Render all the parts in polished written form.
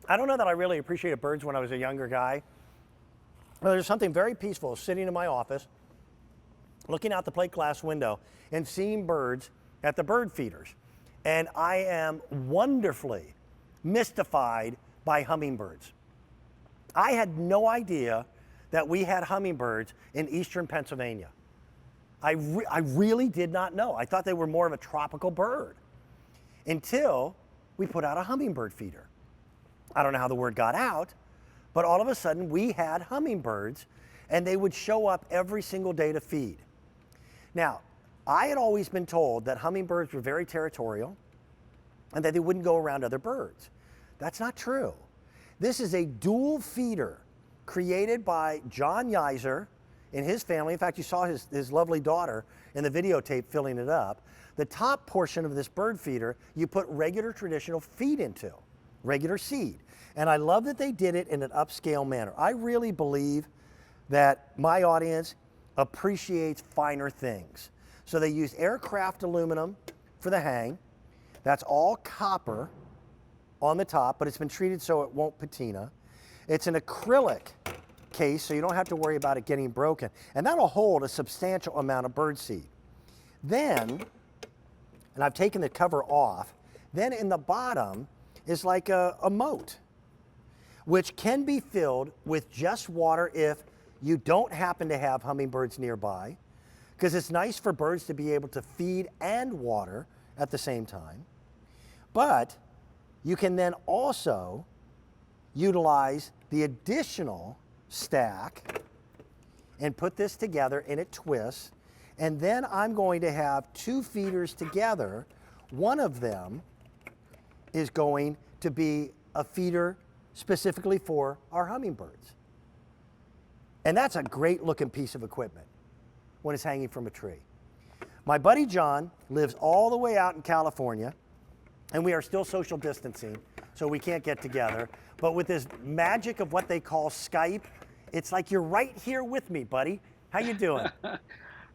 I don't know that I really appreciated birds when I was a younger guy. There's something very peaceful sitting in my office, looking out the plate glass window and seeing birds at the bird feeders. And I am wonderfully mystified by hummingbirds. I had no idea that we had hummingbirds in eastern Pennsylvania. I really did not know. I thought they were more of a tropical bird until we put out a hummingbird feeder. I don't know how the word got out, but all of a sudden we had hummingbirds and they would show up every single day to feed. Now, I had always been told that hummingbirds were very territorial and that they wouldn't go around other birds. That's not true. This is a dual feeder created by John Yiser and his family. In fact, you saw his lovely daughter in the videotape filling it up. The top portion of this bird feeder, you put regular traditional feed into, regular seed. And I love that they did it in an upscale manner. I really believe that my audience appreciates finer things. So they use aircraft aluminum for the hang. That's all copper on the top, but it's been treated so it won't patina. It's an acrylic case, so you don't have to worry about it getting broken. And that'll hold a substantial amount of bird seed. Then, and I've taken the cover off, then in the bottom is like a moat, which can be filled with just water if you don't happen to have hummingbirds nearby, because it's nice for birds to be able to feed and water at the same time. But you can then also utilize the additional stack and put this together and it twists. And then I'm going to have two feeders together. One of them is going to be a feeder specifically for our hummingbirds. And that's a great looking piece of equipment when it's hanging from a tree. My buddy John lives all the way out in California, and we are still social distancing, so we can't get together. But with this magic of what they call Skype, it's like you're right here with me, buddy. How you doing?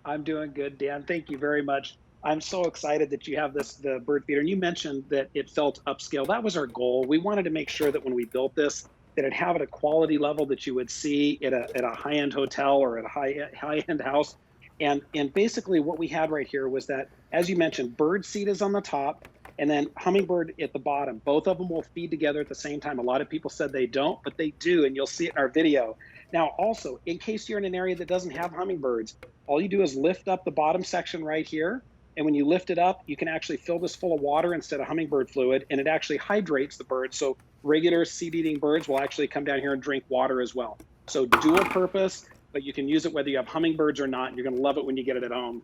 I'm doing good, Dan. Thank you very much. I'm so excited that you have the bird feeder. And you mentioned that it felt upscale. That was our goal. We wanted to make sure that when we built this, that it had a quality level that you would see at a high-end hotel or at a high-end house. And basically what we had right here was that, as you mentioned, bird seed is on the top and then hummingbird at the bottom. Both of them will feed together at the same time. A lot of people said they don't, but they do, and you'll see it in our video. Now, also, in case you're in an area that doesn't have hummingbirds, all you do is lift up the bottom section right here. And when you lift it up, you can actually fill this full of water instead of hummingbird fluid, and it actually hydrates the birds. So regular seed-eating birds will actually come down here and drink water as well. So dual purpose, but you can use it whether you have hummingbirds or not, and you're gonna love it when you get it at home.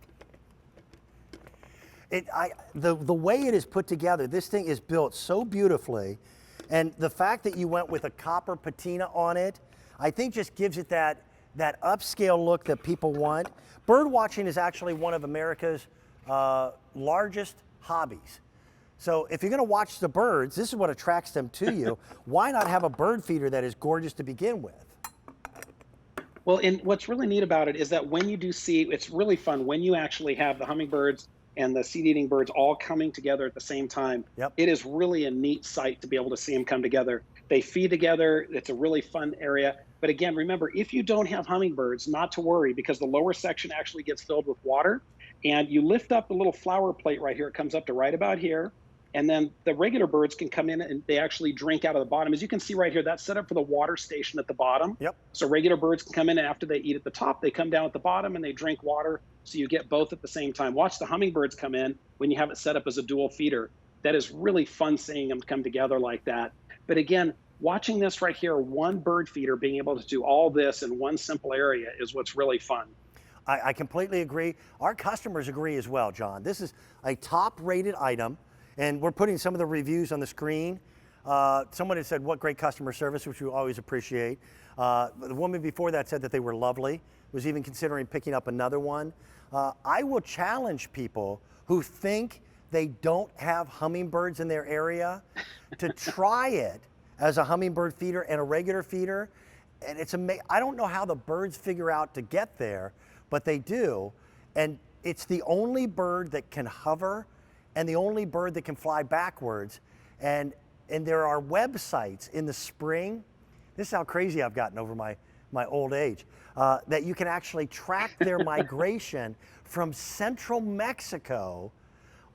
The way it is put together, this thing is built so beautifully, and the fact that you went with a copper patina on it, I think just gives it that upscale look that people want. Bird watching is actually one of America's largest hobbies. So if you're going to watch the birds, this is what attracts them to you. Why not have a bird feeder that is gorgeous to begin with? Well, and what's really neat about it is that when you do see, it's really fun when you actually have the hummingbirds and the seed-eating birds all coming together at the same time. Yep. It is really a neat sight to be able to see them come together. They feed together. It's a really fun area. But again, remember, if you don't have hummingbirds, not to worry, because the lower section actually gets filled with water. And you lift up the little flower plate right here. It comes up to right about here. And then the regular birds can come in and they actually drink out of the bottom. As you can see right here, that's set up for the water station at the bottom. Yep. So regular birds can come in, and after they eat at the top, they come down at the bottom and they drink water. So you get both at the same time. Watch the hummingbirds come in when you have it set up as a dual feeder. That is really fun seeing them come together like that. But again, watching this right here, one bird feeder being able to do all this in one simple area is what's really fun. I completely agree. Our customers agree as well, John. This is a top-rated item, and we're putting some of the reviews on the screen. Someone had said, what great customer service, which we always appreciate. The woman before that said that they were lovely, was even considering picking up another one. I will challenge people who think they don't have hummingbirds in their area to try it as a hummingbird feeder and a regular feeder. And it's amazing. I don't know how the birds figure out to get there, but they do. And it's the only bird that can hover and the only bird that can fly backwards. And and there are websites in the spring. This is how crazy I've gotten over my old age, that you can actually track their migration from central Mexico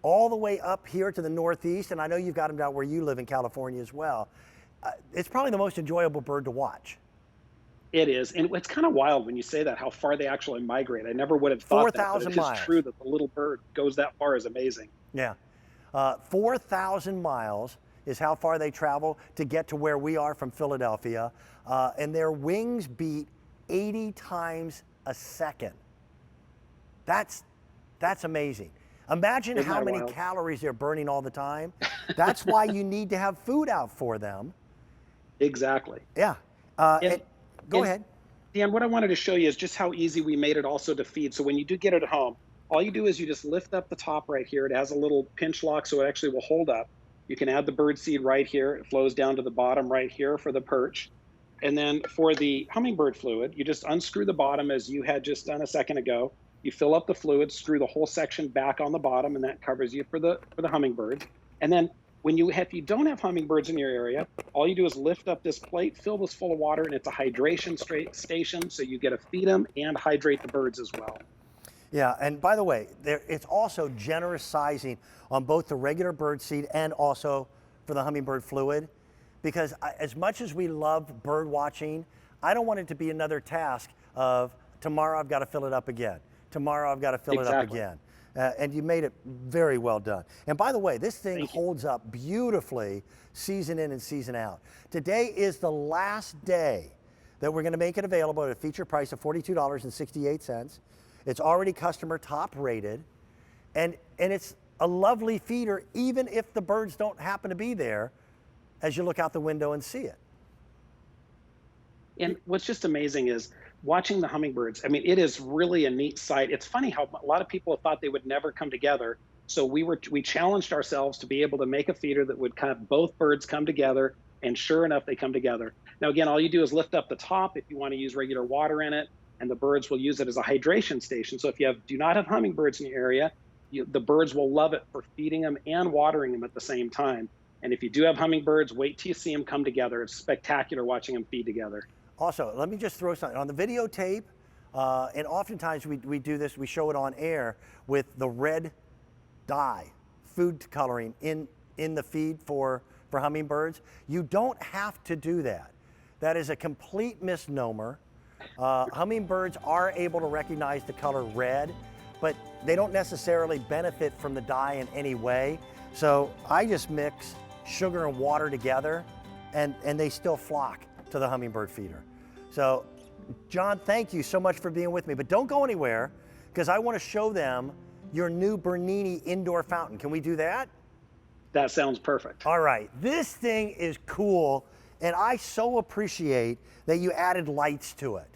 all the way up here to the Northeast. And I know you've got them down where you live in California as well. It's probably the most enjoyable bird to watch. It is, and it's kind of wild when you say that, how far they actually migrate. I never would have thought that, but 4,000 it is miles. true that the little bird goes that far is amazing. Yeah. 4,000 miles is how far they travel to get to where we are from Philadelphia. And their wings beat 80 times a second. That's amazing. Imagine Isn't how that many wild? calories they're burning all the time. That's why you need to have food out for them. Exactly. Yeah. And- Go and- ahead. Dan, what I wanted to show you is just how easy we made it also to feed. So when you do get it at home, all you do is you just lift up the top right here. It has a little pinch lock, so it actually will hold up. You can add the bird seed right here. It flows down to the bottom right here for the perch. And then for the hummingbird fluid, you just unscrew the bottom as you had just done a second ago. You fill up the fluid, screw the whole section back on the bottom, and that covers you for the hummingbirds. And then if you don't have hummingbirds in your area, all you do is lift up this plate, fill this full of water, and it's a hydration station, so you get to feed them and hydrate the birds as well. Yeah, and by the way, it's also generous sizing on both the regular bird seed and also for the hummingbird fluid, because as much as we love bird watching, I don't want it to be another task of tomorrow I've got to fill it up again. Tomorrow I've got to fill it up again. And you made it very well done. And by the way, this thing holds up beautifully season in and season out. Today is the last day that we're going to make it available at a feature price of $42.68. It's already customer top rated, and it's a lovely feeder even if the birds don't happen to be there as you look out the window and see it. And what's just amazing is watching the hummingbirds. I mean, it is really a neat sight. It's funny how a lot of people have thought they would never come together. So we challenged ourselves to be able to make a feeder that would kind of both birds come together, and sure enough, they come together. Now, again, all you do is lift up the top if you want to use regular water in it, and the birds will use it as a hydration station. So if you do not have hummingbirds in your area, the birds will love it for feeding them and watering them at the same time. And if you do have hummingbirds, wait till you see them come together. It's spectacular watching them feed together. Also, let me just throw something on the videotape, and oftentimes we do this, we show it on air with the red dye, food coloring in the feed for hummingbirds. You don't have to do that. That is a complete misnomer. Hummingbirds are able to recognize the color red, but they don't necessarily benefit from the dye in any way. So I just mix sugar and water together, and they still flock to the hummingbird feeder. So, John, thank you so much for being with me, but don't go anywhere because I want to show them your new Bernini indoor fountain. Can we do that? That sounds perfect. All right, this thing is cool, and I so appreciate that you added lights to it.